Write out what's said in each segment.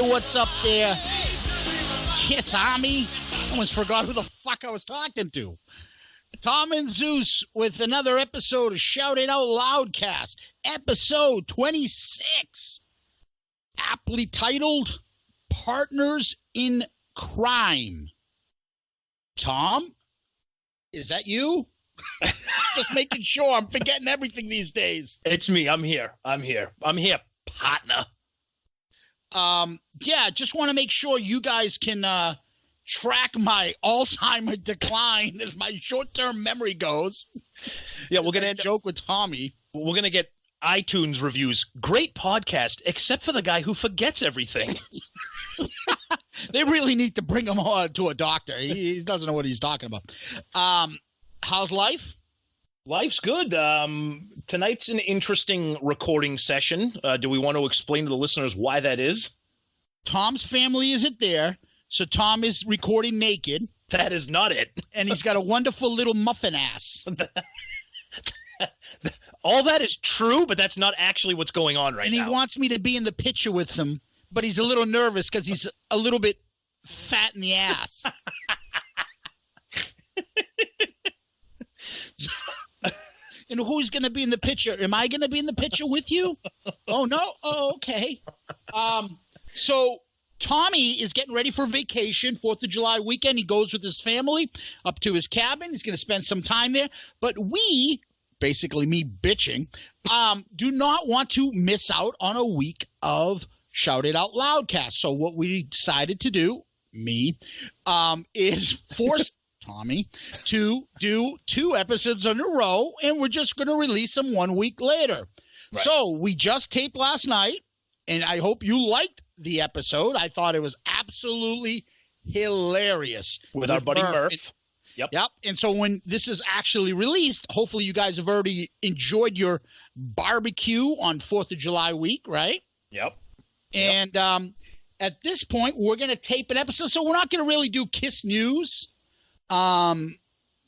What's up there, Kiss Army? I almost forgot who the fuck I was talking to. Tom and Zeus with another episode of Shout It Out Loudcast, episode 26, aptly titled Partners in Crime. Tom, is that you? Just making sure. I'm forgetting everything these days. It's me. I'm here, partner. Yeah, just want to make sure you guys can track my Alzheimer decline as my short-term memory goes. Yeah, we're gonna joke with Tommy. We're gonna get iTunes reviews. Great podcast, except for the guy who forgets everything. They really need to bring him on to a doctor. He doesn't know what he's talking about. How's life? Life's good. Tonight's an interesting recording session. Do we want to explain to the listeners why that is? Tom's family isn't there, so Tom is recording naked. That is not it. And he's got a wonderful little muffin ass. All that is true, but that's not actually what's going on right now. And he wants me to be in the picture with him, but he's a little nervous because he's a little bit fat in the ass. And who's going to be in the picture? Am I going to be in the picture with you? Oh, no? Oh, okay. So Tommy is getting ready for vacation, 4th of July weekend. He goes with his family up to his cabin. He's going to spend some time there. But we, basically me bitching, do not want to miss out on a week of Shout It Out Loudcast. So what we decided to do, is force Tommy to do 2 episodes in a row, and we're just going to release them 1 week later. Right. So we just taped last night, and I hope you liked the episode. I thought it was absolutely hilarious. With our buddy Murph. Yep. And so when this is actually released, hopefully you guys have already enjoyed your barbecue on 4th of July week, right? Yep. And at this point, we're going to tape an episode, so we're not going to really do Kiss news.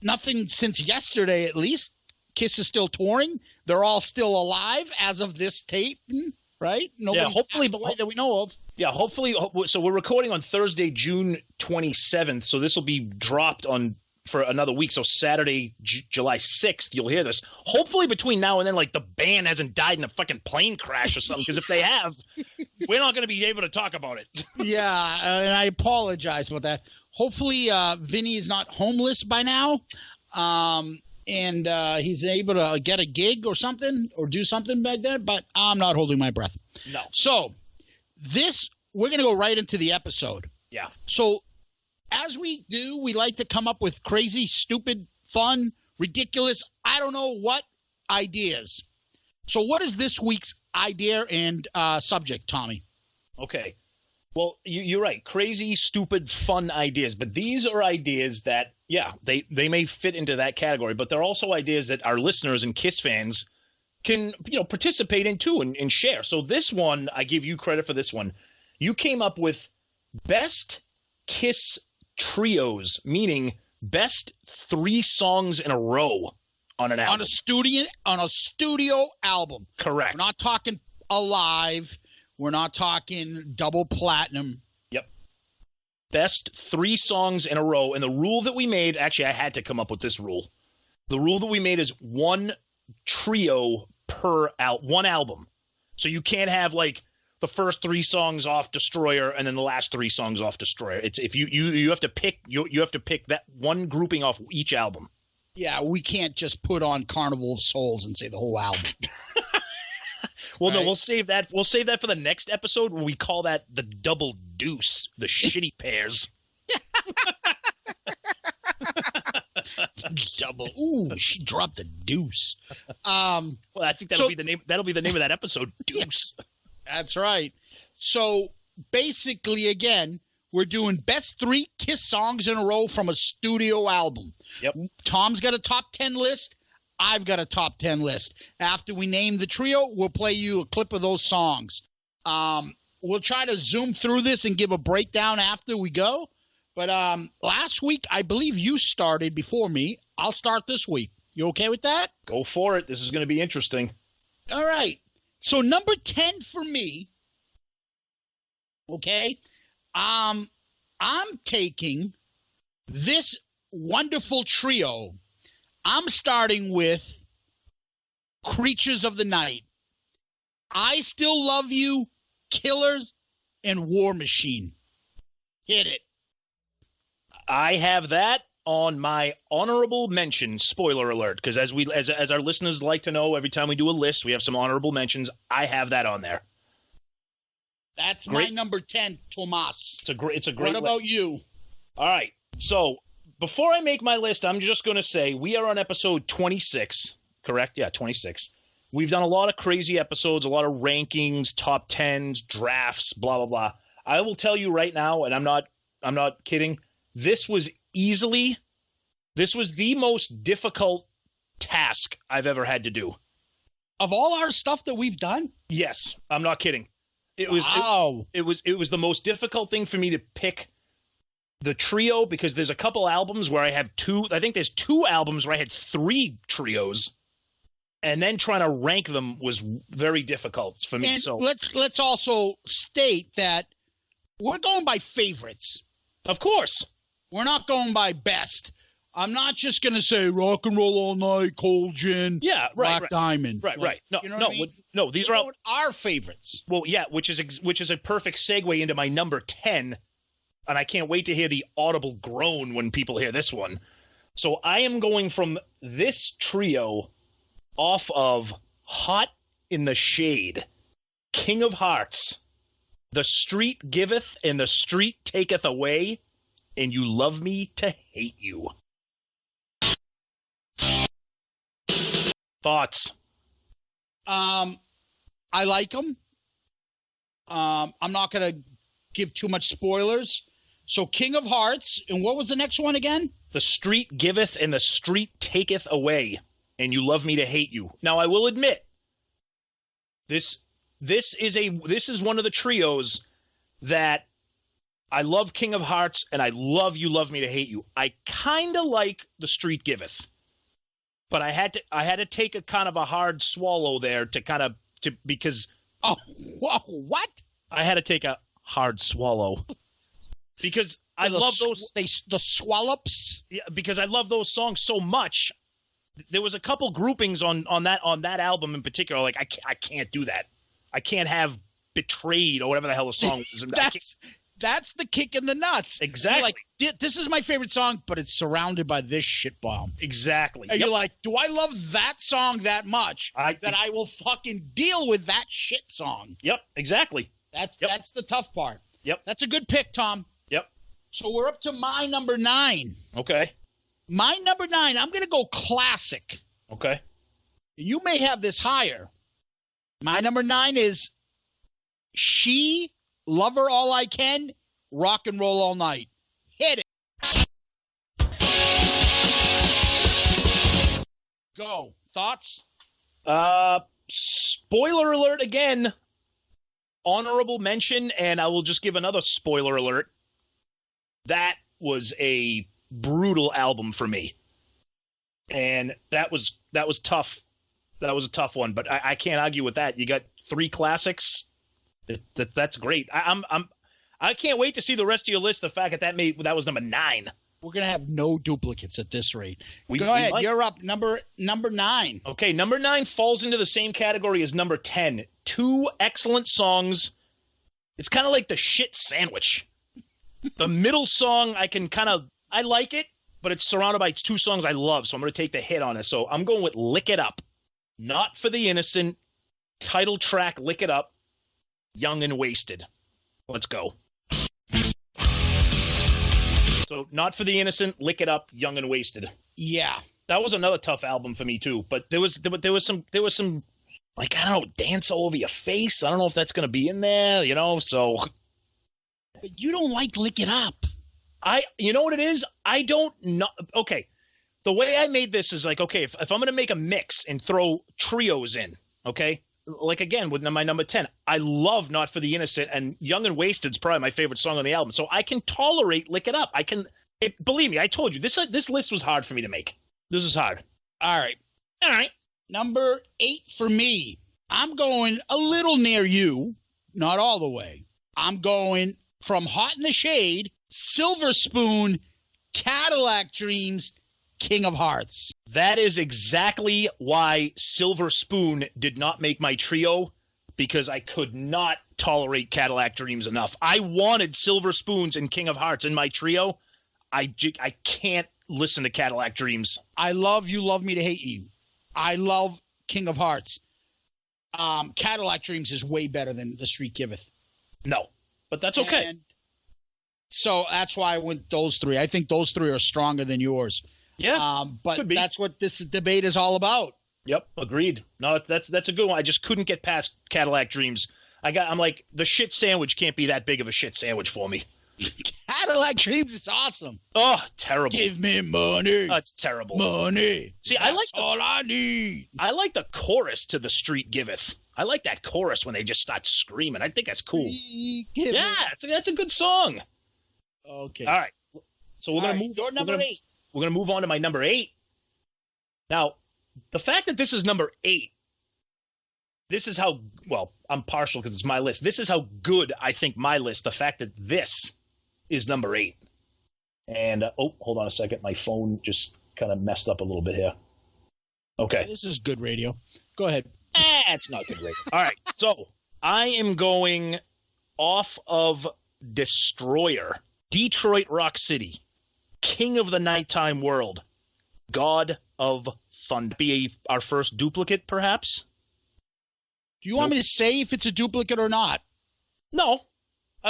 Nothing since yesterday, at least. Kiss is still touring. They're all still alive as of this tape, right? Nobody's hopefully, passed away that we know of. Yeah, hopefully. So we're recording on Thursday, June 27th. So this will be dropped for another week. So Saturday, July 6th, you'll hear this. Hopefully between now and then, like, the band hasn't died in a fucking plane crash or something. Because if they have, we're not going to be able to talk about it. Yeah, and I apologize about that. Hopefully, Vinny is not homeless by now, and he's able to get a gig or something or do something back there, but I'm not holding my breath. No. So we're going to go right into the episode. Yeah. So as we do, we like to come up with crazy, stupid, fun, ridiculous, I don't know what ideas. So what is this week's idea and subject, Tommy? Okay. Well, you're right. Crazy, stupid, fun ideas. But these are ideas that, they may fit into that category. But they're also ideas that our listeners and Kiss fans can, participate in too and share. So this one, I give you credit for this one. You came up with best Kiss trios, meaning best 3 songs in a row on an album. On a studio album. Correct. We're not talking alive. We're not talking double platinum. Yep. Best 3 songs in a row. And the rule that we made, actually, I had to come up with this rule. The rule that we made is 1 trio per one album. So you can't have, like, the first 3 songs off Destroyer and then the last 3 songs off Destroyer. It's if you have to pick you have to pick that one grouping off each album. Yeah, we can't just put on Carnival of Souls and say the whole album. Well, right. No, we'll save that. We'll save that for the next episode when we call that the double deuce, the shitty pairs. Double. Ooh, she dropped the deuce. Well, I think that'll be the name. That'll be the name of that episode. Deuce. Yeah, that's right. So basically, again, we're doing best 3 Kiss songs in a row from a studio album. Yep. Tom's got a top 10 list. I've got a top 10 list. After we name the trio, we'll play you a clip of those songs. We'll try to zoom through this and give a breakdown after we go. But last week, I believe you started before me. I'll start this week. You okay with that? Go for it. This is going to be interesting. All right. So number 10 for me Okay? I'm taking this wonderful trio. I'm starting with Creatures of the Night. I Still Love You, Killers, and War Machine. Hit it. I have that on my honorable mention, spoiler alert, because as our listeners like to know, every time we do a list, we have some honorable mentions. I have that on there. That's great. My number 10, Tomas. It's a great What about list. you? All right. So before I make my list, I'm just going to say we are on episode 26, correct? Yeah, 26. We've done a lot of crazy episodes, a lot of rankings, top 10s, drafts, blah, blah, blah. I will tell you right now, and I'm not kidding, this was the most difficult task I've ever had to do. Of all our stuff that we've done? Yes, I'm not kidding. It wow. was the most difficult thing for me to pick the trio, because there's a couple albums where I have two. I think there's two albums where I had three trios, and then trying to rank them was very difficult for me. And so let's also state that we're going by favorites. Of course. We're not going by best. I'm not just going to say Rock and Roll All Night, Cold Gin, Black Diamond. Right. No, you know what I mean? No, these are all our favorites. Well, yeah, which is a perfect segue into my number 10, and I can't wait to hear the audible groan when people hear this one. So I am going from this trio off of Hot in the Shade, King of Hearts, The Street Giveth and the Street Taketh Away, and You Love Me to Hate You. Thoughts? I like them. I'm not going to give too much spoilers. So King of Hearts, and what was the next one again? The Street Giveth and the Street Taketh Away, and You Love Me to Hate You. Now, I will admit, this is one of the trios that I love King of Hearts, and I love You Love Me to Hate You. I kind of like The Street Giveth, but I had to take a kind of a hard swallow there because oh, whoa, what? I had to take a hard swallow because I love those the swallops. Yeah, because I love those songs so much. There was a couple groupings on that album in particular. Like I can't do that. I can't have Betrayed or whatever the hell the song was. That's the kick in the nuts. Exactly. You're like, this is my favorite song, but it's surrounded by this shit bomb. Exactly. And you're like, do I love that song that much that I will fucking deal with that shit song? Yep, exactly. That's the tough part. Yep. That's a good pick, Tom. Yep. So we're up to my number 9. Okay. My number 9, I'm going to go classic. Okay. You may have this higher. My number 9 is She, Love Her All I Can, Rock and Roll All Night. Hit it. Go. Thoughts? Spoiler alert again. Honorable mention, and I will just give another spoiler alert. That was a brutal album for me. And that was tough. That was a tough one, but I can't argue with that. You got 3 classics. That's great. I can't wait to see the rest of your list. The fact that was number 9. We're gonna have no duplicates at this rate. Go ahead. You're up. Number 9. Okay, number 9 falls into the same category as number 10. 2 excellent songs. It's kind of like the shit sandwich. The middle song I like it, but it's surrounded by 2 songs I love, so I'm going to take the hit on it. So I'm going with Lick It Up. Not for the Innocent. Title track, Lick It Up. Young and Wasted. Let's go. So Not for the Innocent, Lick It Up, Young and Wasted. Yeah. That was another tough album for me too, but there was some like, I don't know, Dance All Over Your Face. I don't know if that's going to be in there, so. But you don't like Lick It Up. You know what it is? I don't know. Okay. The way I made this is like, okay, if I'm going to make a mix and throw trios in, okay? Like, again, with my number 10, I love Not for the Innocent, and Young and Wasted's probably my favorite song on the album. So I can tolerate Lick It Up. Believe me, I told you, this list was hard for me to make. This is hard. All right. Number 8 for me. I'm going a little near you, not all the way. I'm going from Hot in the Shade, Silver Spoon, Cadillac Dreams, King of Hearts. That is exactly why Silver Spoon did not make my trio, because I could not tolerate Cadillac Dreams enough. I wanted Silver Spoons and King of Hearts in my trio. I can't listen to Cadillac Dreams. I love You Love Me to Hate You. I love King of Hearts. Cadillac Dreams is way better than The Street Giveth. No, but that's okay. And so that's why I went those three. I think those three are stronger than yours. Yeah, but that's what this debate is all about. Yep, agreed. No, that's a good one. I just couldn't get past Cadillac Dreams. I'm like, the shit sandwich can't be that big of a shit sandwich for me. Cadillac Dreams is awesome. Oh, terrible. Give me money. That's terrible. Money. See, that's all I need. I like the chorus to The Street Giveth. I like that chorus when they just start screaming. I think that's cool. Yeah, that's a good song. Okay. All right. So we're going to move. Your number 8. We're going to move on to my number 8. Now, the fact that this is number 8, this is how, well, I'm partial because it's my list. This is how good I think my list, the fact that this is number 8. And, hold on a second. My phone just kind of messed up a little bit here. Okay. This is good radio. Go ahead. It's not good radio. All right. So I am going off of Destroyer, Detroit Rock City, King of the Nighttime World, God of Thunder. Be our first duplicate, perhaps? Do you want me to say if it's a duplicate or not? No.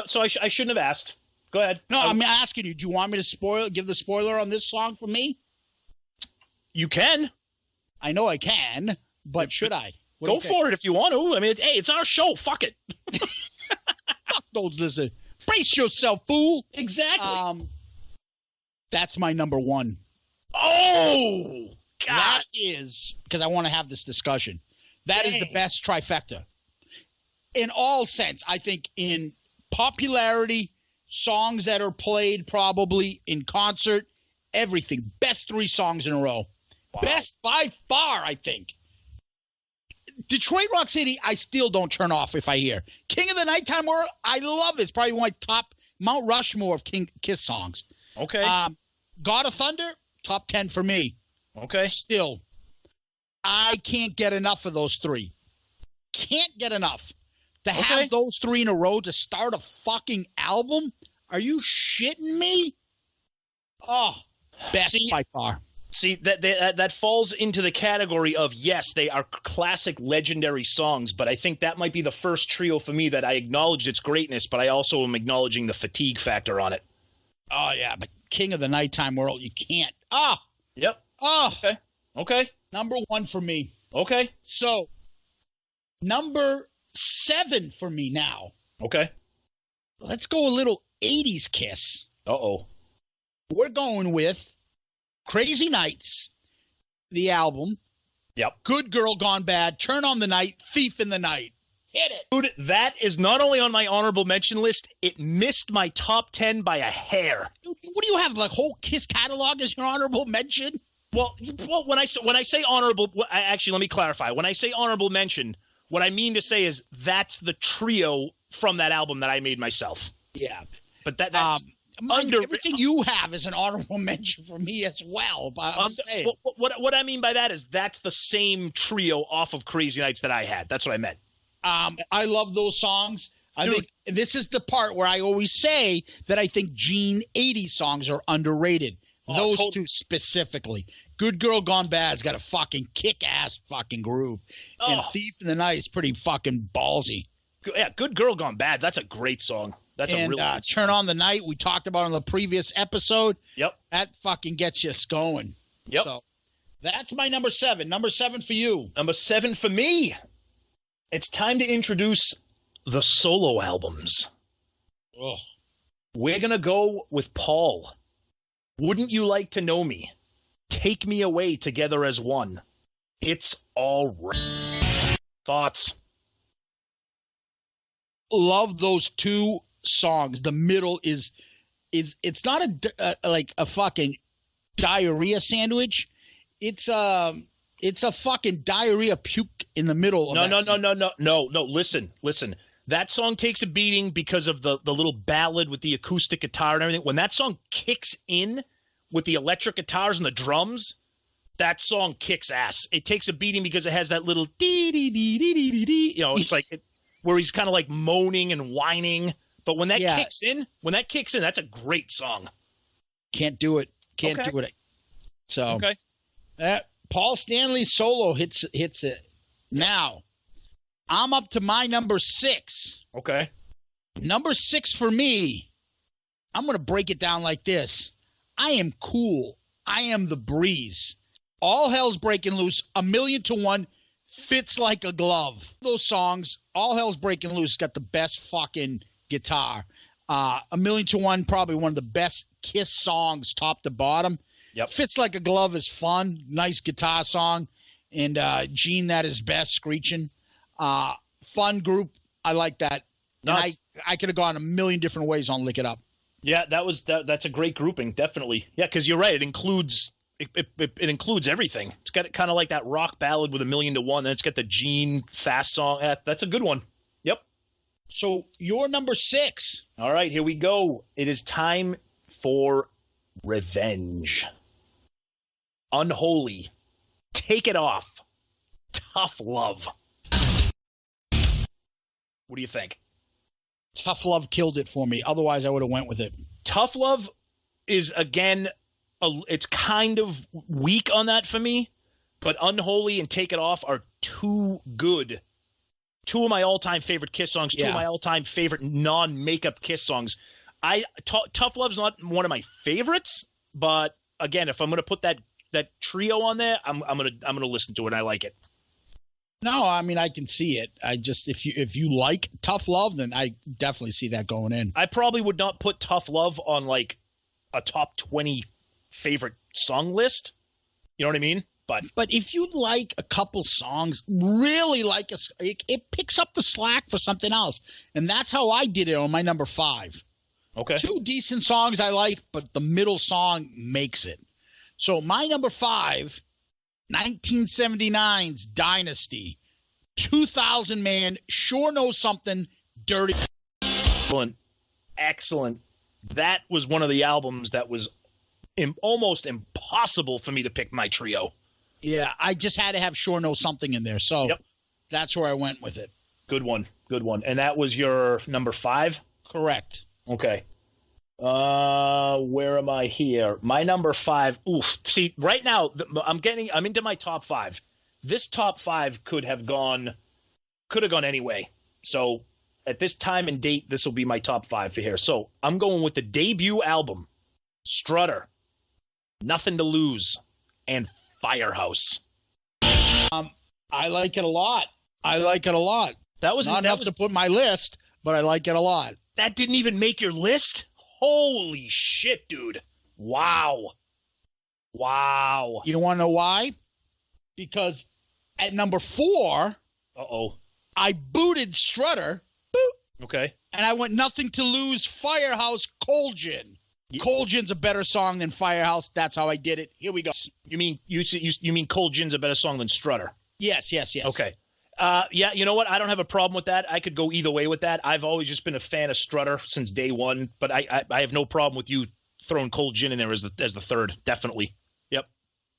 So I shouldn't have asked. Go ahead. No, I'm asking you. Do you want me to give the spoiler on this song for me? You can. I know I can, but should I? Go for it if you want to. I mean, it's our show. Fuck it. Fuck those listen. Brace yourself, fool. Exactly. That's my number 1. Oh, God. That is, because I want to have this discussion, that is the best trifecta. In all sense, I think in popularity, songs that are played probably in concert, everything. Best 3 songs in a row. Wow. Best by far, I think. Detroit Rock City, I still don't turn off if I hear. King of the Nighttime World, I love it. It's probably one of my top Mount Rushmore of Kiss songs. Okay. God of Thunder, top 10 for me. Okay. Still, I can't get enough of those 3. Can't get enough. To have those 3 in a row to start a fucking album? Are you shitting me? Oh, best by far. See, that falls into the category of, yes, they are classic, legendary songs, but I think that might be the first trio for me that I acknowledged its greatness, but I also am acknowledging the fatigue factor on it. Oh, yeah, but King of the Nighttime World, you can't. Oh. Yep. Oh. Okay. Number 1 for me. Okay. So, number 7 for me now. Okay. Let's go a little 80s Kiss. Uh-oh. We're going with Crazy Nights, the album. Yep. Good Girl Gone Bad, Turn on the Night, Thief in the Night. Hit it. Dude, that is not only on my honorable mention list, it missed my top 10 by a hair. What do you have, like whole Kiss catalog as your honorable mention? Well, when I say honorable, actually, let me clarify. When I say honorable mention, what I mean to say is that's the trio from that album that I made myself. Yeah. But that's everything you have is an honorable mention for me as well. But what I mean by that is that's the same trio off of Crazy Nights that I had. That's what I meant. I love those songs. I think this is the part where I always say that I think Gene 80 songs are underrated. Those two specifically. Good Girl Gone Bad's got a fucking kick-ass fucking groove. And Thief in the Night is pretty fucking ballsy. Yeah, Good Girl Gone Bad. That's a great song. That's a really good Turn on the Night, we talked about on the previous episode. Yep. That fucking gets you going. Yep. So that's my number 7. Number 7 for you. Number 7 for me. It's time to introduce the solo albums. Oh. We're going to go with Paul. Wouldn't You Like to Know Me? Take Me Away, Together as One. It's all right. Thoughts? Love those 2 songs. The middle is it's not like a fucking diarrhea sandwich. It's a fucking diarrhea puke in the middle of No. Listen. That song takes a beating because of the little ballad with the acoustic guitar and everything. When that song kicks in with the electric guitars and the drums, that song kicks ass. It takes a beating because it has that little dee dee dee dee dee dee dee. You know, it's like where he's kind of like moaning and whining. But when that kicks in, that's a great song. Can't do it. Can't do it. So Paul Stanley's solo hits it. Now, I'm up to my number 6. Okay. Number 6 for me, I'm going to break it down like this. I am cool. I am the breeze. All Hell's Breaking Loose, 1,000,000 to 1, fits like a glove. Those songs, All Hell's Breaking Loose got the best fucking guitar. 1,000,000 to 1, probably one of the best Kiss songs, top to bottom. Yep. Fits like a glove is fun. Nice guitar song. And Gene, that is best, screeching. Fun group. I like that. And I could have gone a million different ways on Lick It Up. Yeah, that's a great grouping, definitely. Yeah, because you're right. It includes everything. It's got kind of like that rock ballad with 1,000,000 to 1. Then it's got the Gene fast song. That's a good one. Yep. So you're number 6. All right, here we go. It is time for revenge. Unholy. Take It Off. Tough Love. What do you think? Tough Love killed it for me. Otherwise, I would have went with it. Tough Love is, again, it's kind of weak on that for me, but Unholy and Take It Off are too good. 2 of my all-time favorite Kiss songs, 2 of my all-time favorite non-makeup Kiss songs. Tough Love's not one of my favorites, but again, if I'm going to put that trio on there, I'm gonna listen to it. And I like it. No, I mean I can see it. I just if you like Tough Love, then I definitely see that going in. I probably would not put Tough Love on like a top 20 favorite song list. You know what I mean? But if you like a couple songs, really like it picks up the slack for something else, and that's how I did it on my number 5. Okay. 2 decent songs I like, but the middle song makes it. So my number 5, 1979's Dynasty, 2000 Man, Sure Knows Something, Dirty. Excellent. That was one of the albums that was almost impossible for me to pick my trio. Yeah, I just had to have Sure Knows Something in there. So that's where I went with it. Good one. And that was your number 5? Correct. Okay. Where am I here? My number 5. Oof. See, right now I'm into my top 5. This top 5 could have gone anyway. So at this time and date, this will be my top 5 for here. So I'm going with the debut album, Strutter, Nothing to Lose, and Firehouse. I like it a lot. That was not enough to put my list, but I like it a lot. That didn't even make your list? Holy shit, dude. Wow. You want to know why? Because at number 4, I booted Strutter. Boop, okay. And I went Nothing to Lose, Firehouse, Cold Gin. Cold Gin's a better song than Firehouse. That's how I did it. Here we go. You mean Cold Gin's a better song than Strutter? Yes. Okay. Yeah, you know what? I don't have a problem with that. I could go either way with that. I've always just been a fan of Strutter since day one, but I have no problem with you throwing Cold Gin in there as the third. Definitely. Yep.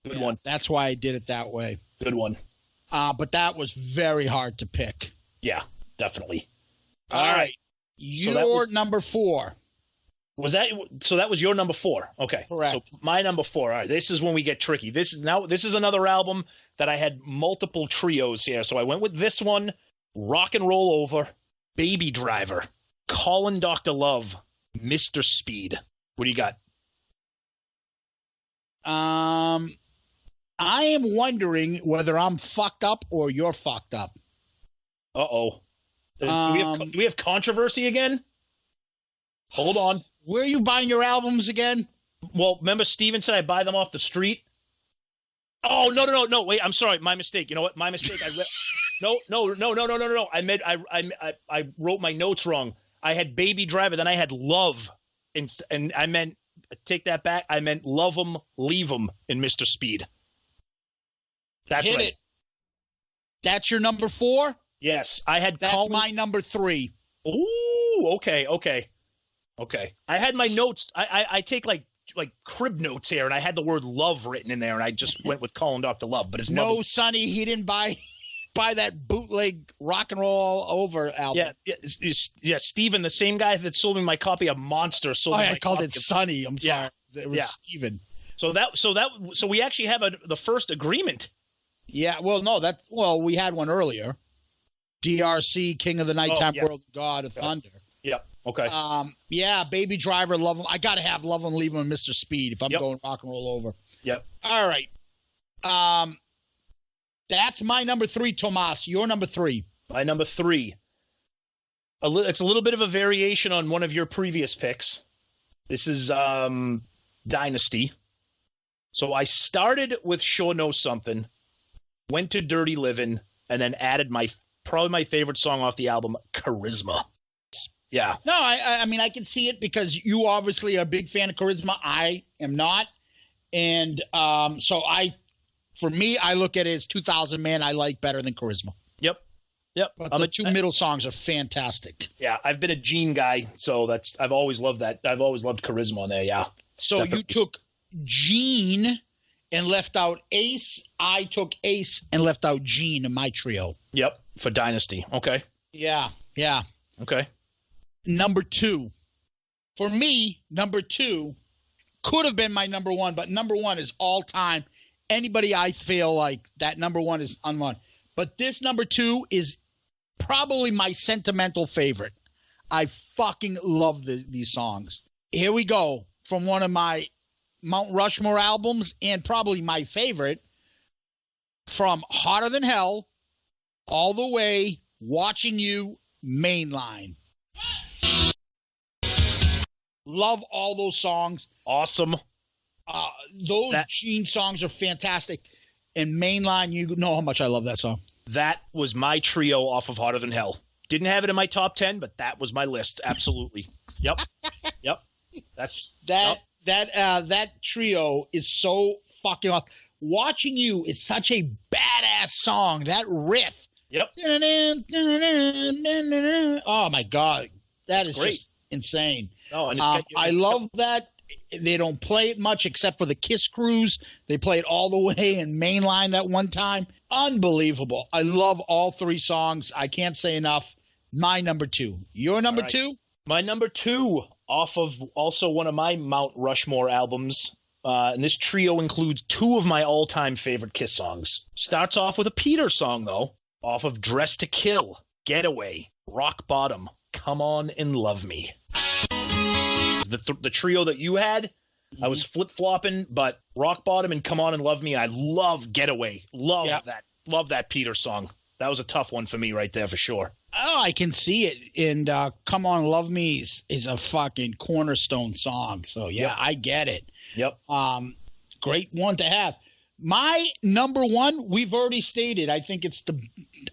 Good one. That's why I did it that way. Good one. But that was very hard to pick. Yeah, definitely. All right. Your number 4. That was your number 4? Okay. Correct. So my number 4. All right. This is when we get tricky. This is another album that I had multiple trios here. So I went with this one, Rock and Roll Over, Baby Driver, Callin' Dr. Love, Mr. Speed. What do you got? I am wondering whether I'm fucked up or you're fucked up. Uh-oh. Do we have controversy again? Hold on. Where are you buying your albums again? Well, remember Steven said I buy them off the street? Oh, no. Wait, I'm sorry. My mistake. You know what? My mistake. No. I wrote my notes wrong. I had Baby Driver, then I had Love. And I meant, take that back. I meant Love 'em, Leave 'em in Mr. Speed. That's Hit right. It. That's your number 4? Yes, I had. That's my number 3. Ooh, okay. I had my notes. I take like crib notes here, and I had the word love written in there, and I just went with calling Dr. Love. But it's no, Sonny, he didn't buy that bootleg Rock and Roll All Over album. Yeah. Steven, the same guy that sold me my copy of Monster, sold me. I called it Sonny. I'm sorry. It was Steven. So we actually have the first agreement. Yeah. Well, no, we had one earlier. DRC, King of the Nighttime World, God of Thunder. Yep. Okay. Baby Driver, Love 'Em. I got to have Love 'Em, Leave 'Em, and Mr. Speed if I'm going Rock and Roll Over. Yep. All right. That's my number 3, Tomas. Your number 3. My number 3. It's a little bit of a variation on one of your previous picks. This is Dynasty. So I started with Sure Know Something, went to Dirty Livin', and then added probably my favorite song off the album, Charisma. Yeah. No, I mean, I can see it because you obviously are a big fan of Charisma. I am not. And for me, I look at it as 2000 Man I like better than Charisma. Yep. But the two middle songs are fantastic. Yeah, I've been a Gene guy, so I've always loved that. I've always loved Charisma on there, yeah. So definitely. You took Gene and left out Ace. I took Ace and left out Gene in my trio. Yep, for Dynasty. Okay. Yeah. Okay. Number 2. For me, number 2 could have been my number 1, but number 1 is all time. Anybody I feel like that number 1 is unwon. But this number 2 is probably my sentimental favorite. I fucking love these songs. Here we go from one of my Mount Rushmore albums and probably my favorite, from Hotter Than Hell all the way, Watching You, Mainline. Love all those songs. Awesome. Those Gene songs are fantastic. And Mainline, you know how much I love that song. That was my trio off of Hotter Than Hell. Didn't have it in my top 10, but that was my list. Absolutely. Yep. That trio is so fucking awesome. Watching You is such a badass song. That riff. Yep. Oh my God. That is great. Just insane. Oh, and I love that. They don't play it much except for the Kiss Cruise. They play it all the way in Mainline that one time. Unbelievable. I love all 3 songs. I can't say enough. My number 2. Your number 2? My number 2, off of also one of my Mount Rushmore albums. And this trio includes 2 of my all-time favorite Kiss songs. Starts off with a Peter song, though, off of Dress to Kill, Getaway, Rock Bottom, Come On and Love Me. The trio that you had, I was flip-flopping, but Rock Bottom and Come On and Love Me, I love Getaway. Love that Peter song. That was a tough one for me right there for sure. Oh, I can see it. And Come On Love Me is a fucking cornerstone song. So, yeah, I get it. Yep. Great one to have. My number 1, we've already stated. I think it's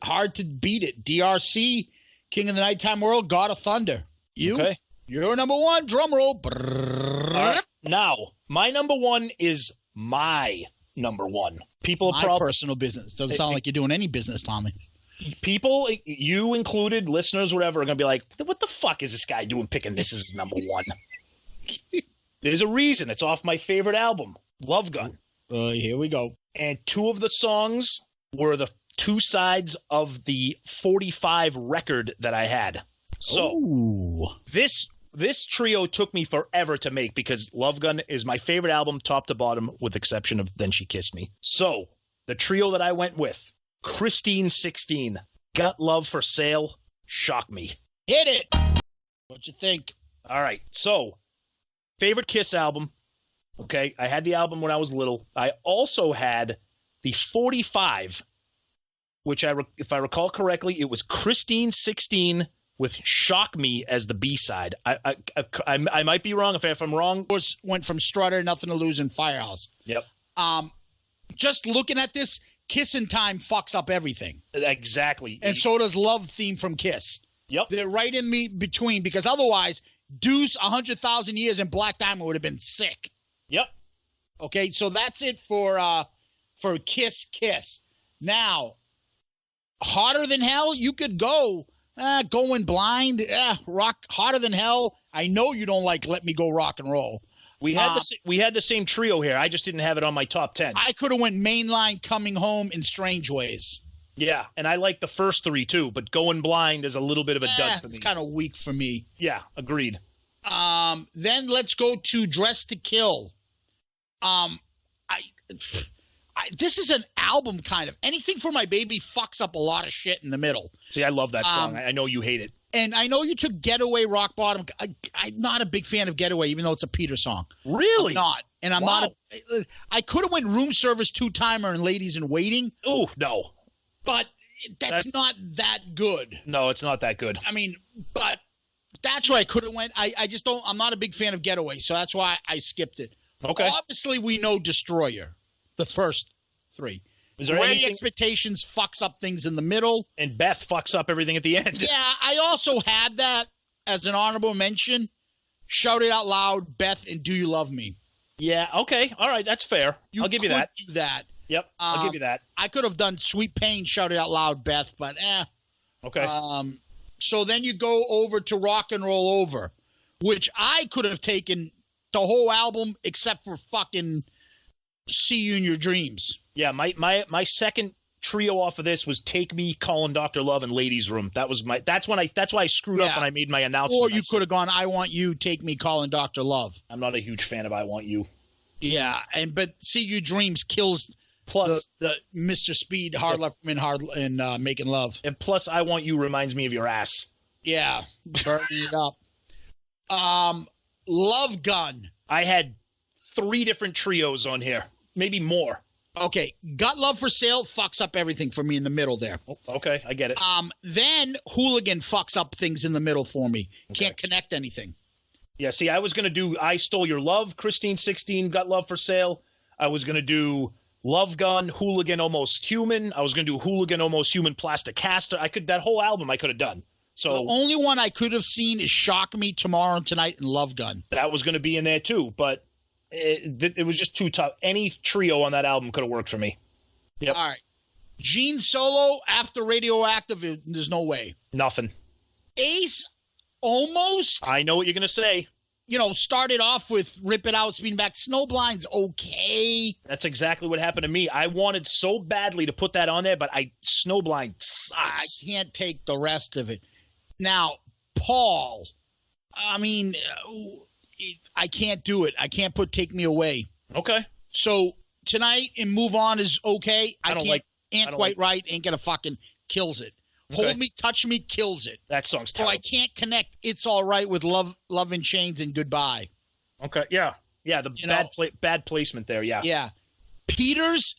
hard to beat it. DRC, King of the Nighttime World, God of Thunder. You? Okay. You're number 1. Drum roll. All right. Now, my number 1 is my number 1. People are personal business. Doesn't sound like you're doing any business, Tommy. People, you included, listeners, whatever, are going to be like, what the fuck is this guy doing picking this as number 1? There's a reason. It's off my favorite album, Love Gun. Here we go. And 2 of the songs were the 2 sides of the 45 record that I had. So this trio took me forever to make because Love Gun is my favorite album top to bottom with exception of Then She Kissed Me. So the trio that I went with, Christine 16, Got Love for Sale, Shock Me. Hit it. What'd you think? All right. So favorite Kiss album. Okay. I had the album when I was little. I also had the 45, which if I recall correctly, it was Christine 16 with Shock Me as the B-side. I might be wrong. If I'm wrong. Went from Strutter, Nothing to Lose, and Firehouse. Yep. Just looking at this, Kiss in Time fucks up everything. Exactly. And so does Love Theme from Kiss. Yep. They're right in between because otherwise, Deuce, 100,000 Years, and Black Diamond would have been sick. Yep. Okay, so that's it for Kiss. Now, Hotter Than Hell, you could go. Going Blind, rock Hotter Than Hell. I know you don't like Let Me Go Rock and Roll. We had the same trio here. I just didn't have it on my top 10. I could have went Mainline, Coming Home, in Strange Ways. Yeah, and I like the first three too, but Going Blind is a little bit of a dud for me. It's kind of weak for me. Yeah, agreed. Then let's go to Dress to Kill. This is an album kind of. Anything for My Baby fucks up a lot of shit in the middle. See, I love that song. I know you hate it. And I know you took Getaway, Rock Bottom. I'm not a big fan of Getaway, even though it's a Peter song. Really? I'm not. And I'm not. I could have went Room Service, Two-Timer, and Ladies in Waiting. Oh, no. But that's not that good. No, it's not that good. I mean, but that's where I could have went. I just don't. I'm not a big fan of Getaway, so that's why I skipped it. Okay. Obviously, we know Destroyer, the first three. Is there Great Expectations fucks up things in the middle. And Beth fucks up everything at the end. Yeah, I also had that as an honorable mention. Shout It Out Loud, Beth, and Do You Love Me? Yeah, okay. All right, that's fair. I'll give you that. Do that. Yep, I'll give you that. I could have done Sweet Pain, Shout It Out Loud, Beth, but Okay. So then you go over to Rock and Roll Over, which I could have taken the whole album except for fucking See You in Your Dreams. Yeah, my second trio off of this was Take Me, Calling Dr. Love, and Ladies Room. That's why I screwed up when I made my announcement. Or you could have gone I Want You, Take Me, Calling Dr. Love. I'm not a huge fan of I Want You. Yeah, but See You Dreams kills plus the Mr. Speed, Hard Left in Making Love. And plus I Want You reminds me of your ass. Yeah, burning it up. Love Gun. I had 3 different trios on here, maybe more. Okay, Got Love for Sale fucks up everything for me in the middle there. Okay, I get it. Then Hooligan fucks up things in the middle for me. Can't connect anything. Yeah, see, I was going to do I Stole Your Love, Christine 16, Got Love for Sale. I was going to do Love Gun, Hooligan, Almost Human. I was going to do Hooligan, Almost Human, Plastic Caster. That whole album I could have done. So the only one I could have seen is Shock Me, Tomorrow and Tonight, and Love Gun. That was going to be in there too, but it was just too tough. Any trio on that album could have worked for me. Yep. All right. Gene Solo, After Radioactive, there's no way. Nothing. Ace, almost. I know what you're going to say. Started off with Rip It Out, Speeding Back. Snowblind's okay. That's exactly what happened to me. I wanted so badly to put that on there, but Snowblind sucks. I can't take the rest of it. Now, Paul, I mean, I can't do it. I can't put Take Me Away. Okay. So tonight and Move On is okay. Ain't Quite Right, ain't gonna fucking kills it. Okay. Hold Me, Touch Me kills it. That song's terrible. So I can't connect It's All Right with Love in Chains and Goodbye. Okay, yeah. Yeah, bad placement there, yeah. Yeah. Peters,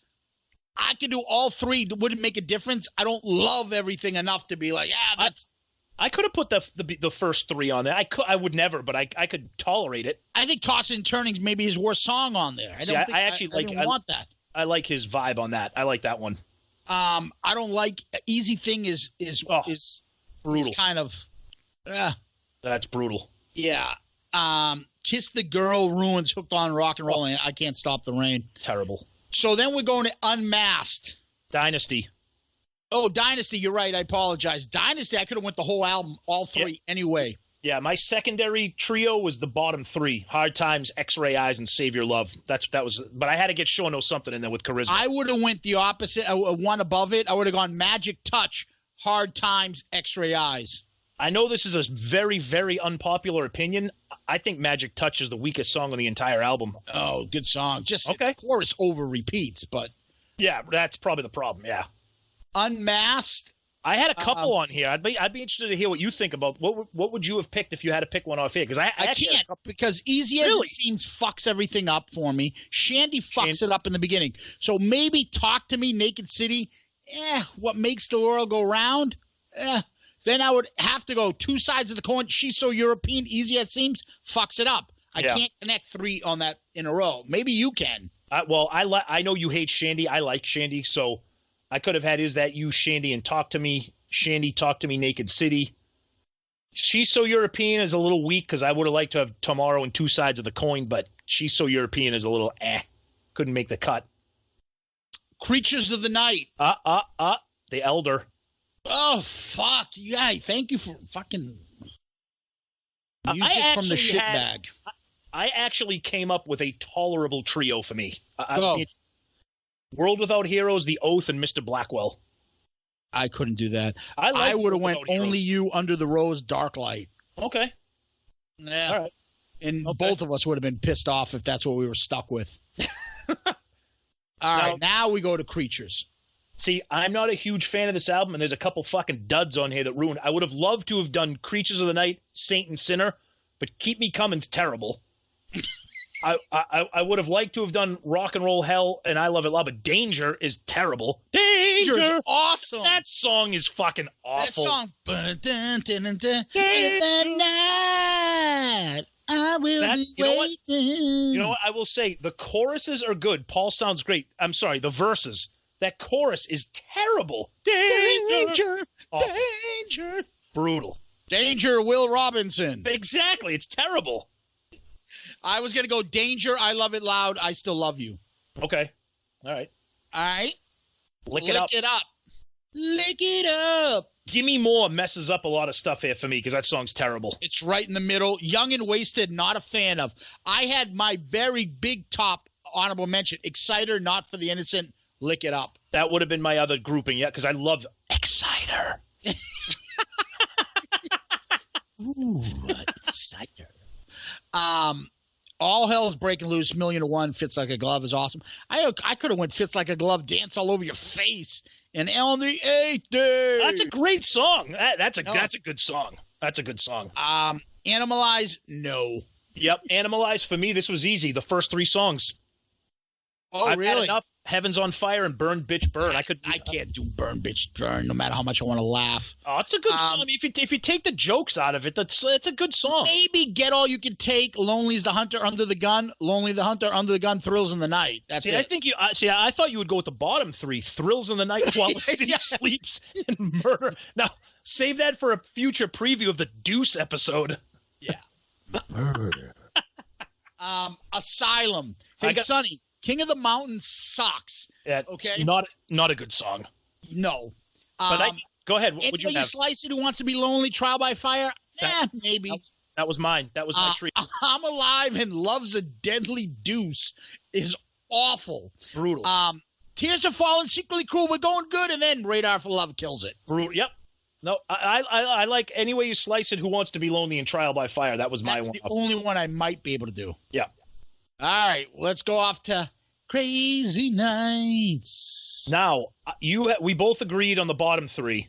I could do all 3. Wouldn't make a difference. I don't love everything enough to be like, that's... I could have put the first 3 on there. I would never, but I could tolerate it. I think Tossing and Turning's maybe his worst song on there. I don't want that. I like his vibe on that. I like that one. I don't like Easy Thing is brutal. Is kind of that's brutal. Yeah. Kiss the Girl ruins Hooked on Rock and Roll. I Can't Stop the Rain. Terrible. So then we're going to Unmasked. Dynasty. Oh, Dynasty, you're right. I apologize. Dynasty, I could have went the whole album, all 3 anyway. Yeah, my secondary trio was the bottom 3: Hard Times, X-Ray Eyes, and Save Your Love. But I had to get Sure Knows Something in there with Charisma. I would have went the opposite, one above it. I would have gone Magic Touch, Hard Times, X-Ray Eyes. I know this is a very, very unpopular opinion. I think Magic Touch is the weakest song on the entire album. Oh, good song. Just okay. Chorus over repeats, but yeah, that's probably the problem. Yeah. Unmasked. I had a couple on here. I'd be interested to hear what you think about what would you have picked if you had to pick one off here? Because I can't, because Easy As It Seems fucks everything up for me. Shandy fucks it up in the beginning. So maybe Talk to Me, Naked City. What Makes the World Go Round? Then I would have to go Two Sides of the Coin. She's So European. Easy As It Seems fucks it up. I can't connect 3 on that in a row. Maybe you can. I know you hate Shandy. I like Shandy, so I could have had Is That You, Shandy, and Talk to Me. Shandy, Talk to Me, Naked City. She's So European is a little weak because I would have liked to have Tomorrow and Two Sides of the Coin, but She's So European is a little couldn't make the cut. Creatures of the Night. The Elder. Oh, fuck. Yeah, thank you for fucking I from the shit had, bag. I actually came up with a tolerable trio for me. Go. World Without Heroes, The Oath, and Mr. Blackwell. I couldn't do that. I would have World went Without Only Heroes. You, Under the Rose, Dark Light. Okay. Yeah. All right. And Okay. both of us would have been pissed off if that's what we were stuck with. All right, now we go to Creatures. See, I'm not a huge fan of this album, and there's a couple fucking duds on here that ruined. I would have loved to have done Creatures of the Night, Saint and Sinner, but Keep Me Coming's terrible. I would have liked to have done Rock and Roll Hell and I Love It Loud, but Danger is terrible. Danger is awesome. That song is fucking awful. That song. In the night, I will be waiting. You know what? I will say the choruses are good. Paul sounds great. I'm sorry, the verses. That chorus is terrible. Danger, Awful. danger. Brutal. Danger, Will Robinson. Exactly. It's terrible. I was going to go Danger, I Love It Loud, I Still Love You. Okay. All right. All right? Lick it up. Lick it up. Give Me More messes up a lot of stuff here for me because that song's terrible. It's right in the middle. Young and Wasted, not a fan of. I had my very big top honorable mention. Exciter, Not for the Innocent, Lick It Up. That would have been my other grouping, yeah, because I love Exciter. Ooh, Exciter. All Hell's Breaking Loose, Million to One, Fits Like a Glove is awesome. I could have went Fits Like a Glove, Dance All Over Your Face, and On the Eighth Day. That's a great song. That's a good song. That's a good song. Animalize, no. Yep, Animalize for me. This was easy. The first three songs. Oh, I've really? had enough. Heaven's on Fire and Burn Bitch Burn. I can't do Burn Bitch Burn, no matter how much I want to laugh. Oh, it's a good song. I mean, if you take the jokes out of it, it's a good song. Maybe Get All You Can Take, Lonely's the Hunter Under the Gun, Lonely the Hunter Under the Gun, Thrills in the Night. That's it. I think I thought you would go with the bottom three: Thrills in the Night, While the City Sleeps, and Murder. Now, save that for a future preview of the Deuce episode. Yeah. Murder. Asylum. Hey, Sonny, King of the Mountain sucks. Yeah, okay. Not a good song. No. But go ahead. What would you have? You Slice It, Who Wants to Be Lonely, Trial by Fire? Maybe. That was mine. That was my treat. I'm Alive and Love's a Deadly Deuce is awful. Brutal. Tears Have Fallen, Secretly Cruel, We're Going Good, and then Radar for Love kills it. Brutal. Yep. No, I like Any Way You Slice It, Who Wants to Be Lonely, and Trial by Fire. That was my one. That's the only one I might be able to do. Yeah. All right, let's go off to Crazy Nights. Now, we both agreed on the bottom three,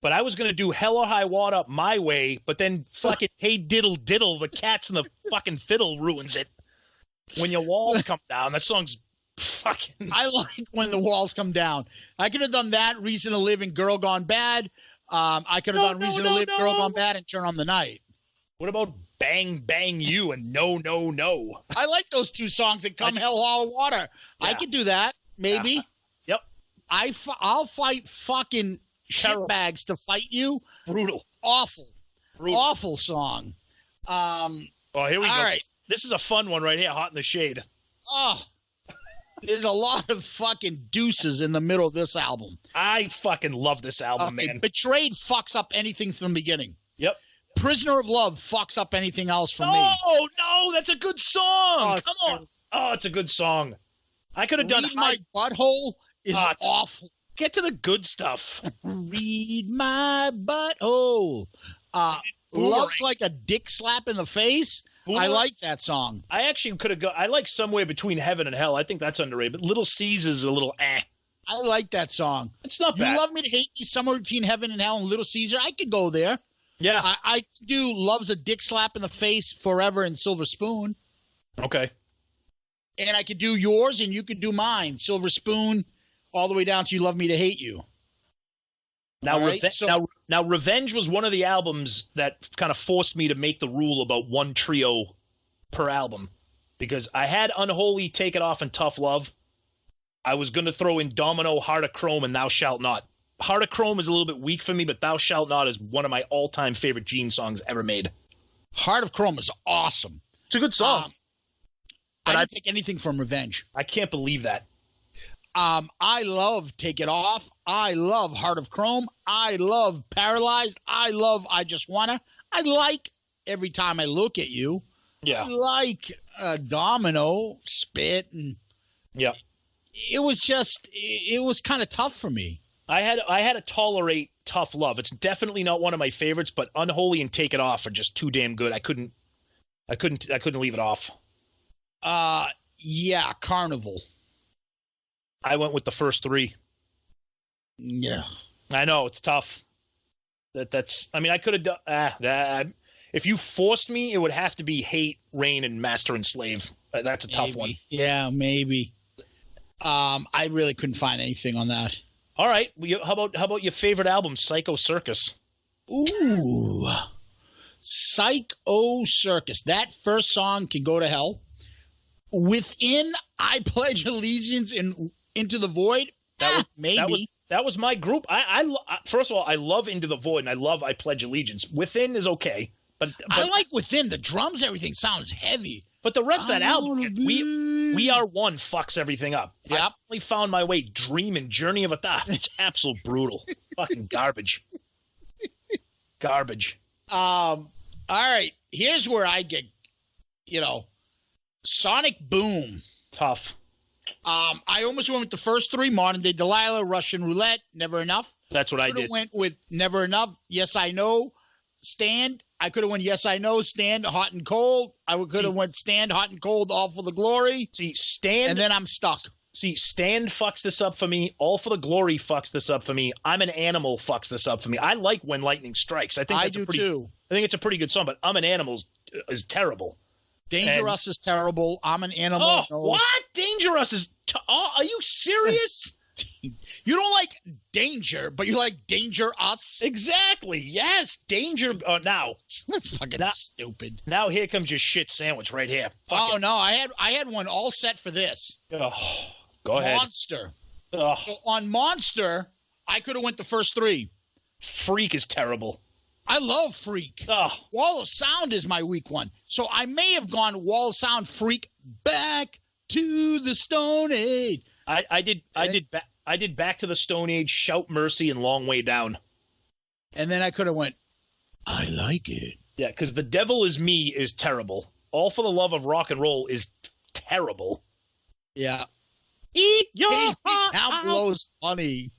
but I was going to do Hell or High Water my way, but then fucking Hey Diddle Diddle, the Cats and the fucking Fiddle ruins it. When Your Walls Come Down, that song's fucking... I like When the Walls Come Down. I could have done that, Reason to Live, and Girl Gone Bad. I could have done Reason to Live, Girl Gone Bad, and Turn on the Night. What about Bang Bang You and No No No? I like those two songs that come Hell or Water. Yeah. I could do that, maybe. Yep. I'll fight fucking shitbags to fight you. Brutal. Awful. Awful song. Here we go. Right. This is a fun one right here, Hot in the Shade. Oh, there's a lot of fucking deuces in the middle of this album. I fucking love this album, man. Betrayed fucks up anything from the beginning. Yep. Prisoner of Love fucks up anything else for me. Oh, no, that's a good song. Come on. Oh, it's a good song. I could have done My Butthole is awful. Get to the good stuff. Read My Butthole. Love's Like a Dick Slap in the Face. I like that song. I actually could have gone. I like Somewhere Between Heaven and Hell. I think that's underrated. But Little Caesars is a little eh. I like that song. It's not bad. You Love Me to Hate Me, Somewhere Between Heaven and Hell, and Little Caesar. I could go there. Yeah. I do Love's a Dick Slap in the Face, Forever, and Silver Spoon. Okay. And I could do yours, and you could do mine. Silver Spoon, all the way down to You Love Me to Hate You. Now, now, Revenge was one of the albums that kind of forced me to make the rule about one trio per album. Because I had Unholy, Take It Off, and Tough Love. I was going to throw in Domino, Heart of Chrome, and Thou Shalt Not. Heart of Chrome is a little bit weak for me, but Thou Shalt Not is one of my all-time favorite Gene songs ever made. Heart of Chrome is awesome. It's a good song. I didn't take anything from Revenge. I can't believe that. I love Take It Off. I love Heart of Chrome. I love Paralyzed. I love I Just Wanna. I like Every Time I Look at You. Yeah. I like Domino, Spit, and yeah. It was kind of tough for me. I had to tolerate Tough Love. It's definitely not one of my favorites, but Unholy and Take It Off are just too damn good. I couldn't leave it off. Yeah, Carnival. I went with the first three. Yeah. I know, it's tough. I could have done if you forced me, it would have to be Hate, Rain, and Master and Slave. That's a tough one. Yeah, maybe. I really couldn't find anything on that. All right. How about your favorite album, Psycho Circus? Ooh. Psycho Circus. That first song can go to hell. Within I Pledge Allegiance and Into the Void, maybe. That was my group. I first of all, I love Into the Void, and I love I Pledge Allegiance. Within is okay. But I like Within. The drums, everything sounds heavy. But the rest of that album, We Are One fucks everything up. Yep. I finally found my way. Dream and Journey of a Thought. It's absolute brutal. Fucking garbage. Garbage. All right. Here's where I get, Sonic Boom. Tough. I almost went with the first three: Modern Day Delilah, Russian Roulette, Never Enough. That's what I did. Went with Never Enough, Yes I Know, Stand. I could have went Yes I Know, Stand, Hot and Cold. I could have went Stand, Hot and Cold, All for the Glory. See, Stand. And then I'm stuck. See, Stand fucks this up for me. All for the Glory fucks this up for me. I'm an Animal fucks this up for me. I like When Lightning Strikes. I think it's a pretty good song, but I'm an Animal is terrible. Dangerous is terrible. I'm an Animal. Oh, what? Dangerous is... are you serious? You don't like Danger, but you like Danger Us? Exactly. Yes. Danger... now. That's fucking stupid. Now here comes your shit sandwich right here. No. I had one all set for this. Oh, go ahead. Monster. Oh. So on Monster, I could have went the first three. Freak is terrible. I love Freak. Oh. Wall of Sound is my weak one. So I may have gone Wall of Sound, Freak, Back to the Stone Age. I did Back to the Stone Age, Shout Mercy, and Long Way Down. And then I could have went, I like it. Yeah, because The Devil Is Me is terrible. All for the Love of Rock and Roll is terrible. Yeah. Eat your heart Down Below's funny.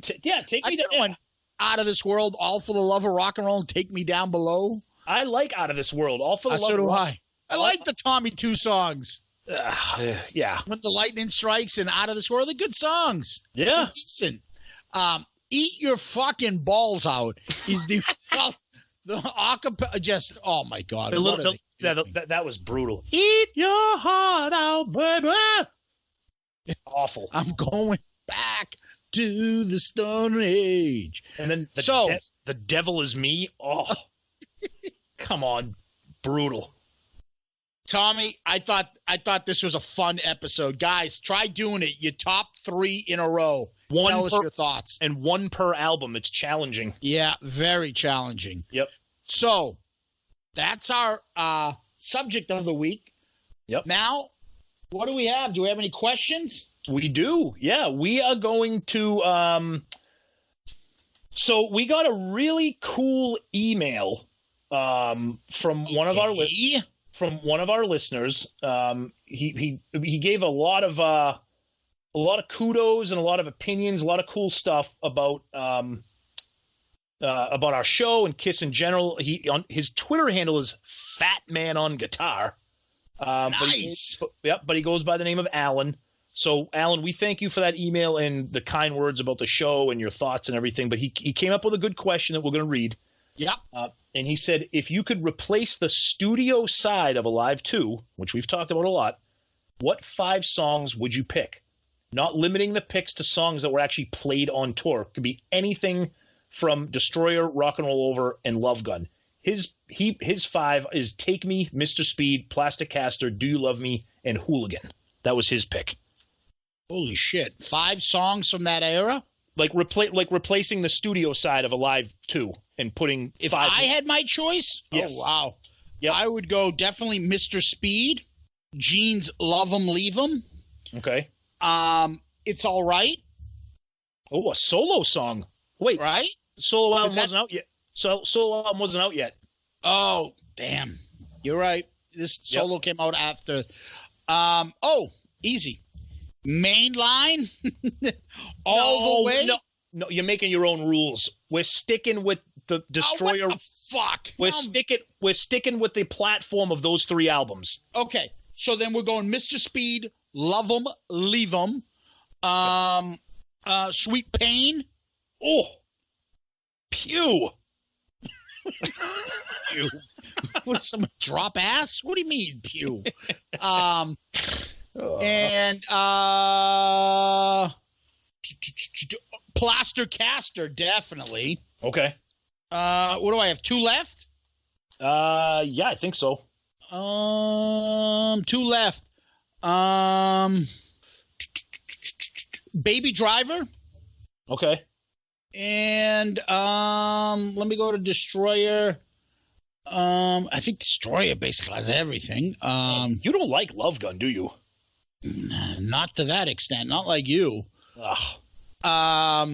Take me to Out of This World, All for the Love of Rock and Roll, and Take Me Down Below. I like Out of This World. All for the Love so of do Rock. I like the Tommy 2 songs. Yeah. When the Lightning Strikes and Out of This World, they're good songs. Yeah. They're decent. Eat Your Fucking Balls Out is the acapella. Just, oh my God. That was brutal. Eat your heart out, baby. Awful. I'm going back to the Stone Age. And then the Devil Is Me. Oh, come on. Brutal. Tommy, I thought this was a fun episode. Guys, try doing it. Your top 3 in a row. Tell us your thoughts. And one per album. It's challenging. Yeah, very challenging. Yep. So, that's our subject of the week. Yep. Now, what do we have? Do we have any questions? We do. Yeah, we are going to so we got a really cool email from one of our listeners. He gave a lot of kudos and a lot of opinions, a lot of cool stuff about our show and Kiss in general. His Twitter handle is Fat Man on Guitar. Nice. But he goes by the name of Alan. So, Alan, we thank you for that email and the kind words about the show and your thoughts and everything. But he came up with a good question that we're going to read. Yep. And he said, if you could replace the studio side of Alive 2, which we've talked about a lot, what 5 songs would you pick? Not limiting the picks to songs that were actually played on tour. It could be anything from Destroyer, Rock and Roll Over, and Love Gun. His 5 is Take Me, Mr. Speed, Plastic Caster, Do You Love Me, and Hooligan. That was his pick. Holy shit. 5 songs from that era? Like replacing the studio side of Alive 2 and putting If 5. I had my choice? Yes. Oh, wow. Yep. I would go definitely Mr. Speed, Gene's Love 'Em, Leave 'Em. Okay. It's All Right. Oh, a solo song. Wait, right? Solo album wasn't out yet. Solo album wasn't out yet. Oh, damn. You're right. This solo came out after. Easy. Main line all the way. No, you're making your own rules. We're sticking with the Destroyer. What the fuck? We're sticking with the platform of those 3 albums. Okay, so then we're going Mr. Speed, Love 'Em, Leave 'Em, Sweet Pain. Oh, pew. Pew. What, someone drop ass? What do you mean, pew? And Plaster Caster, definitely. Okay. What do I have? 2 left? Yeah, I think so. 2 left. Baby Driver. Okay. And let me go to Destroyer. I think Destroyer basically has everything. You don't like Love Gun, do you? Not to that extent. Not like you. Ugh. All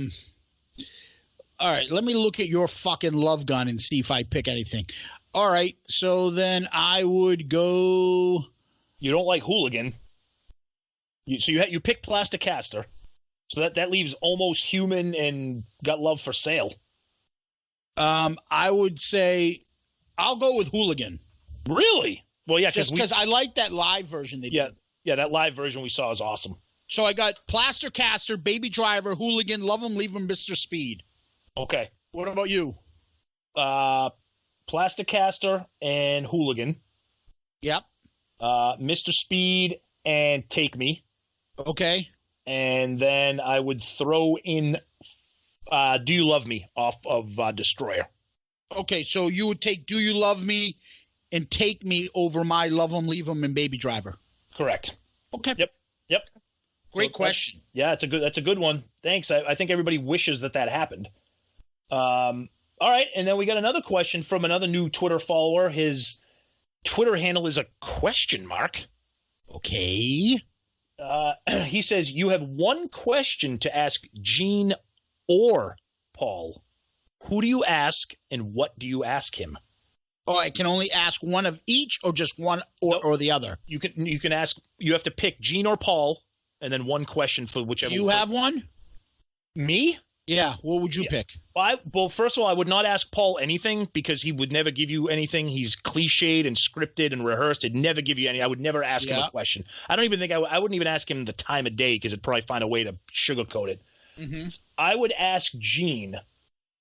right, let me look at your fucking Love Gun and see if I pick anything. All right, so then I would go. You don't like Hooligan. You pick Plasticaster. So that leaves Almost Human and Got Love for Sale. I would say I'll go with Hooligan. Really? Well, yeah, because I like that live version they did. Yeah, that live version we saw is awesome. So I got Plastercaster, Baby Driver, Hooligan, Love 'Em, Leave 'Em, Mr. Speed. Okay. What about you? Plasticaster and Hooligan. Yep. Mr. Speed and Take Me. Okay. And then I would throw in Do You Love Me off of Destroyer. Okay, so you would take Do You Love Me and Take Me over my Love 'Em, Leave 'Em, and Baby Driver. Correct. Okay. Yep. Great question. That's a good one. Thanks. I think everybody wishes that happened. All right, and then we got another question from another new Twitter follower. His Twitter handle is a question mark. Okay. He says, you have one question to ask Gene or Paul. Who do you ask and what do you ask him? Oh, I can only ask one of each or just one or the other? You can ask, you have to pick Gene or Paul and then one question for whichever. Do you have one? Me? Yeah. What would you pick? Well, first of all, I would not ask Paul anything because he would never give you anything. He's cliched and scripted and rehearsed. He'd never give you any. I would never ask him a question. I don't even think I wouldn't even ask him the time of day because it'd probably find a way to sugarcoat it. Mm-hmm. I would ask Gene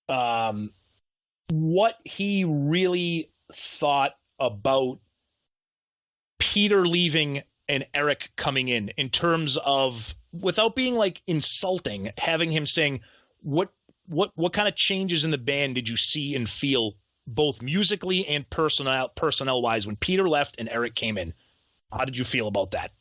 what he really thought about Peter leaving and Eric coming in terms of, without being like insulting, having him saying, what kind of changes in the band did you see and feel both musically and personnel wise when Peter left and Eric came in? How did you feel about that?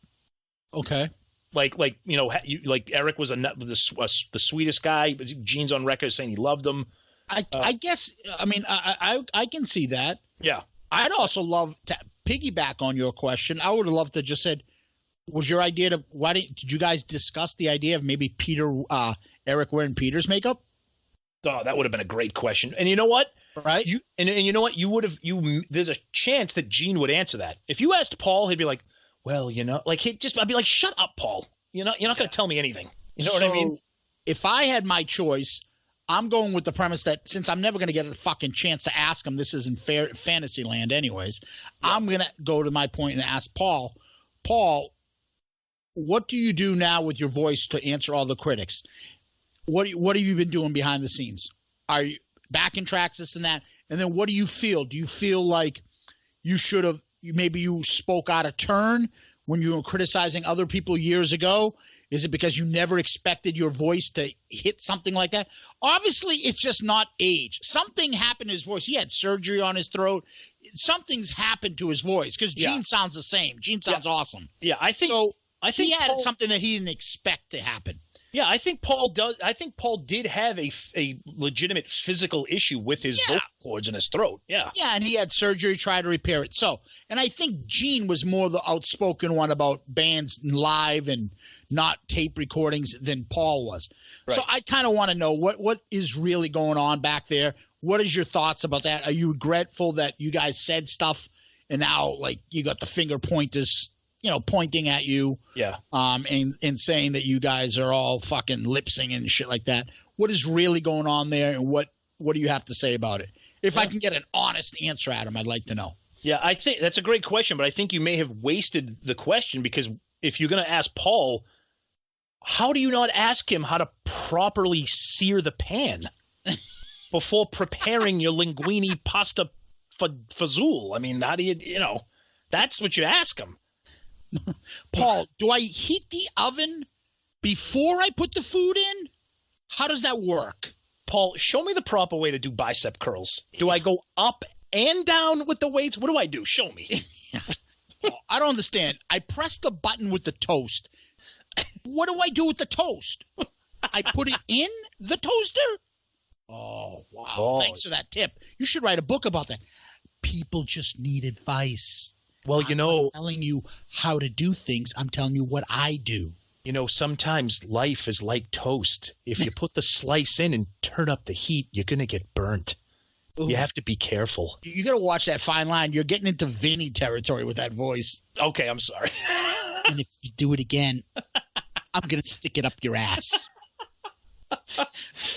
Okay. Like Eric was the sweetest guy. Gene's on record saying he loved him. I guess, I mean, I can see that. Yeah. I'd also love to piggyback on your question. I would have loved to just said, was your idea to, did you guys discuss the idea of maybe Eric wearing Peter's makeup? Oh, that would have been a great question. And you know what? Right. And you know what? There's a chance that Gene would answer that. If you asked Paul, he'd be like, well, I'd be like, shut up, Paul. You're not going to tell me anything. You know what I mean? If I had my choice, I'm going with the premise that since I'm never going to get a fucking chance to ask him, this isn't fantasy land anyways. Yeah. I'm going to go to my point and ask Paul, what do you do now with your voice to answer all the critics? What have you been doing behind the scenes? Are you backing tracks, this and that? And then what do you feel? Do you feel like you should have, maybe you spoke out of turn when you were criticizing other people years ago? Is it because you never expected your voice to hit something like that? Obviously, it's just not age. Something happened to his voice. He had surgery on his throat. Something's happened to his voice because Gene sounds the same. Gene sounds awesome. Yeah, I think he had something that he didn't expect to happen. Yeah, I think Paul does. I think Paul did have a legitimate physical issue with his vocal cords in his throat. Yeah. Yeah, and he had surgery, tried to repair it. So, and I think Gene was more the outspoken one about bands live and not tape recordings than Paul was. Right. So I kind of want to know what is really going on back there. What is your thoughts about that? Are you regretful that you guys said stuff and now like you got the finger pointers, pointing at you, and saying that you guys are all fucking lip singing and shit like that? What is really going on there, and what do you have to say about it? If I can get an honest answer at him, I'd like to know. Yeah, I think that's a great question, but I think you may have wasted the question, because if you're going to ask Paul, how do you not ask him how to properly sear the pan before preparing your linguine pasta fazool? I mean, how do you that's what you ask him. Paul, do I heat the oven before I put the food in? How does that work? Paul, show me the proper way to do bicep curls. Do I go up and down with the weights? What do I do? Show me. Paul, I don't understand. I press the button with the toast. What do I do with the toast? I put it in the toaster? Oh, wow. Oh. Thanks for that tip. You should write a book about that. People just need advice. Well, I'm not telling you how to do things. I'm telling you what I do. Sometimes life is like toast. If you put the slice in and turn up the heat, you're going to get burnt. Ooh. You have to be careful. You got to watch that fine line. You're getting into Vinny territory with that voice. Okay, I'm sorry. And if you do it again, I'm going to stick it up your ass.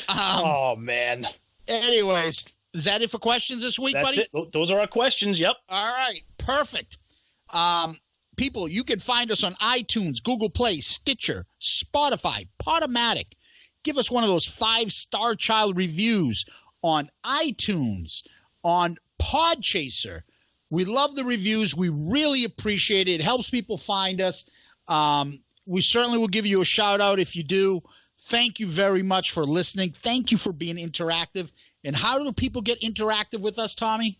Oh, man. Anyways, is that it for questions this week, buddy? It. Those are our questions. Yep. All right. Perfect. People, you can find us on iTunes, Google Play, Stitcher, Spotify, Podomatic. Give us one of those 5-star child reviews on iTunes, on Podchaser. We love the reviews. We really appreciate it. It helps people find us. We certainly will give you a shout-out if you do. Thank you very much for listening. Thank you for being interactive. And how do people get interactive with us, Tommy?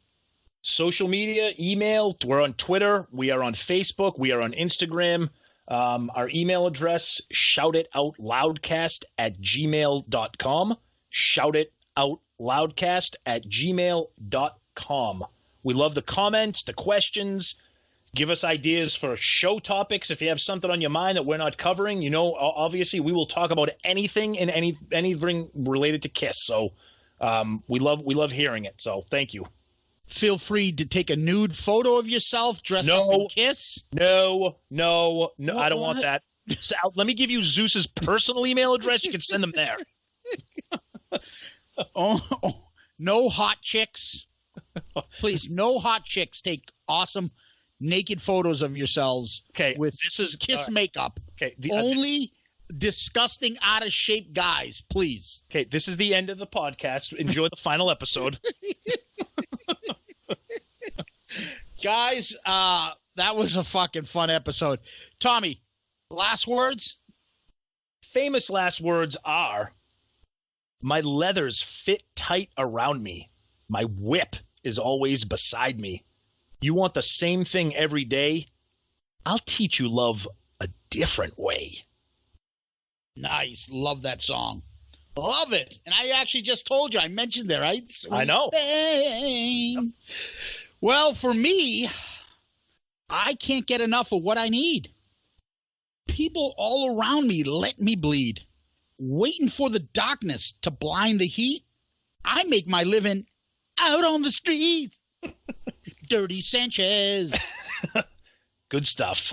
Social media, email. We're on Twitter. We are on Facebook. We are on Instagram. Our email address, shoutitoutloudcast@gmail.com. Shoutitoutloudcast@gmail.com. We love the comments, the questions. Give us ideas for show topics. If you have something on your mind that we're not covering, obviously we will talk about anything and anything related to Kiss. So we love hearing it. So thank you. Feel free to take a nude photo of yourself dressed up in Kiss. No, I don't want that. So, let me give you Zeus's personal email address. You can send them there. No hot chicks. Please, no hot chicks. Take awesome naked photos of yourselves with Kiss makeup. Okay, only disgusting, out of shape guys, please. Okay, this is the end of the podcast. Enjoy the final episode. Guys, that was a fucking fun episode. Tommy, last words? Famous last words are, my leathers fit tight around me. My whip is always beside me. You want the same thing every day? I'll teach you love a different way. Nice. Love that song. Love it. And I actually just told you. I mentioned that, right? Sweet I know. Bang. Well, for me, I can't get enough of what I need. People all around me let me bleed. Waiting for the darkness to blind the heat. I make my living out on the streets. Dirty Sanchez. Good stuff.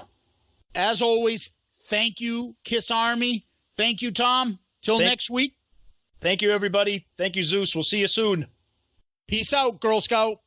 As always, thank you, Kiss Army. Thank you, Tom. Till next week. Thank you, everybody. Thank you, Zeus. We'll see you soon. Peace out, Girl Scout.